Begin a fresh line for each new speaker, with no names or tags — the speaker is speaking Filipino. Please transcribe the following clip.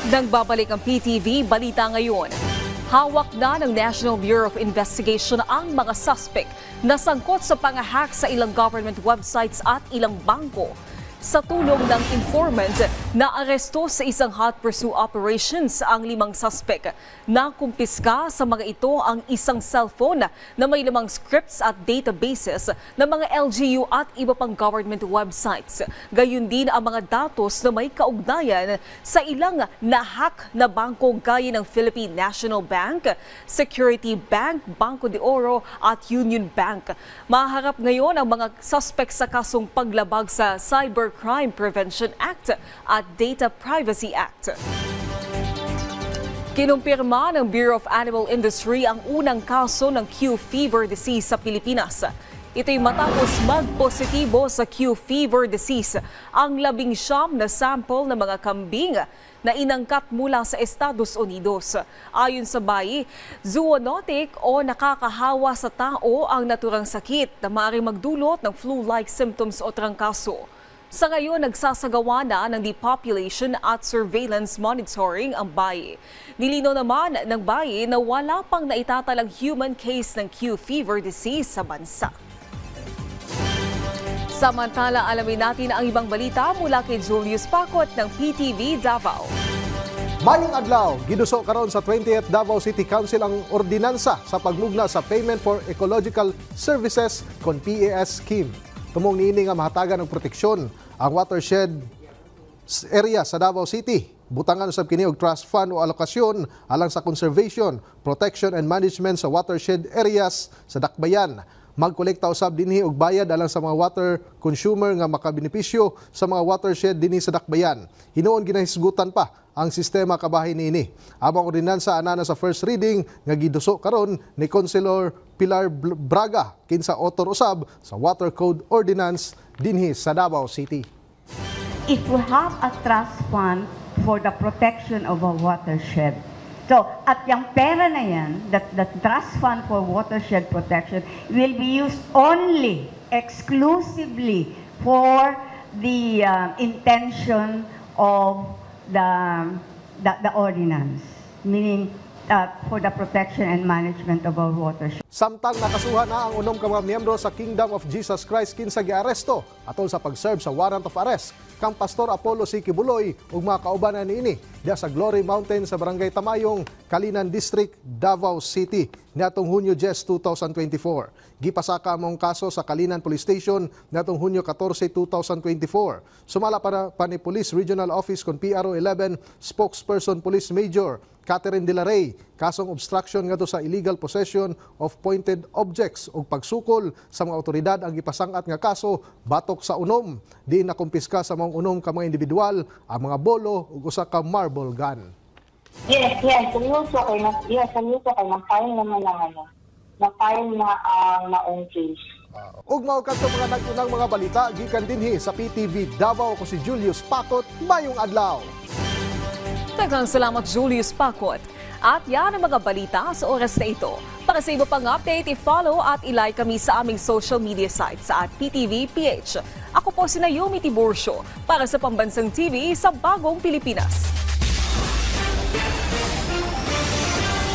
Nang babalik ang PTV, balita ngayon. Hawak na ng National Bureau of Investigation ang mga suspect na sangkot sa pang-hack sa ilang government websites at ilang bangko. Sa tulong ng informant, naaresto sa isang hot pursuit operations ang 5 suspect. Nakumpiska sa mga ito ang isang cellphone na may lamang scripts at databases ng mga LGU at iba pang government websites. Gayun din ang mga datos na may kaugnayan sa ilang na-hack na bangko gaya ng Philippine National Bank, Security Bank, Banco de Oro at Union Bank. Maharap ngayon ang mga suspect sa kasong paglabag sa Cybercrime Prevention Act at Data Privacy Act. Kinumpirma ng Bureau of Animal Industry ang unang kaso ng Q fever disease sa Pilipinas. Ito'y matapos magpositibo sa Q fever disease ang 19 na sample ng mga kambing na inangkat mula sa Estados Unidos. Ayon sa BAI, zoonotic o nakakahawa sa tao ang naturang sakit na maaaring magdulot ng flu-like symptoms o trangkaso. Sa ngayon, nagsasagawa na ng depopulation at surveillance monitoring ang BAI. Nilinaw naman ng BAI na wala pang naitatalang human case ng Q fever disease sa bansa. Samantala, alamin natin ang ibang balita mula kay Julius Pacot ng PTV Davao.
Mayong adlaw, giduso karon sa 20th Davao City Council ang ordinansa sa pagmugna sa Payment for Ecological Services kon PES scheme. Tumong niini nga mahatagan og proteksyon ang watershed area sa Davao City. Butangan usab kini og trust fund o alokasyon alang sa conservation, protection and management sa watershed areas sa Dakbayan. Magkolekta usab dinhi og bayad alang sa mga water consumer nga makabenepisyo sa mga watershed dinhi sa Dakbayan. Hinuon ginahisgutan pa ang sistema kabahin niini. Amang ordinansa anana sa first reading nga giduso karon ni Councilor Pilar Braga kinsa author usab sa Water Code Ordinance dinhi sa Davao City.
If we have a trust fund for the protection of a watershed, so, at yung pera na yan, that trust fund for watershed protection will be used only, exclusively for the intention of the ordinance, meaning for the protection and management of our watershed.
Samtang nakasuhan na ang unom ka mga miyembro sa Kingdom of Jesus Christ kinsa giaresto atol sa pag-serve sa warrant of arrest kang Pastor Apollo C. Kibuloy ug mga kaubanan niini diha sa Glory Mountain sa Barangay Tamayong, Kalinan District, Davao City niadtong Hunyo 10, 2024. Gipasaka among kaso sa Kalinan Police Station niadtong Hunyo 14, 2024. Sumala pa ni Police Regional Office kon PRO 11 Spokesperson Police Major Catherine De La Rey, kasong obstruction ngadto sa illegal possession of pointed objects o pagsukol sa mga otoridad ang gipasangat nga kaso batok sa unom. Di nakumpiska sa mga unom ka mga individual ang mga bolo ug usa ka marble gun.
Yes, seryoso kay na-file naman ang na-file na ang maong case.
Ug mao kadto mga nagtunang mga balita gikan dinhi sa PTV Davao ko si Julius Pacot. Mayong adlaw.
Daghang salamat Julius Pacot. At yan ang mga balita sa oras na ito. Para sa iba pang update, i-follow at i-like kami sa aming social media sites at PTV PH. Ako po si Naomi Tiburcio para sa Pambansang TV sa Bagong Pilipinas.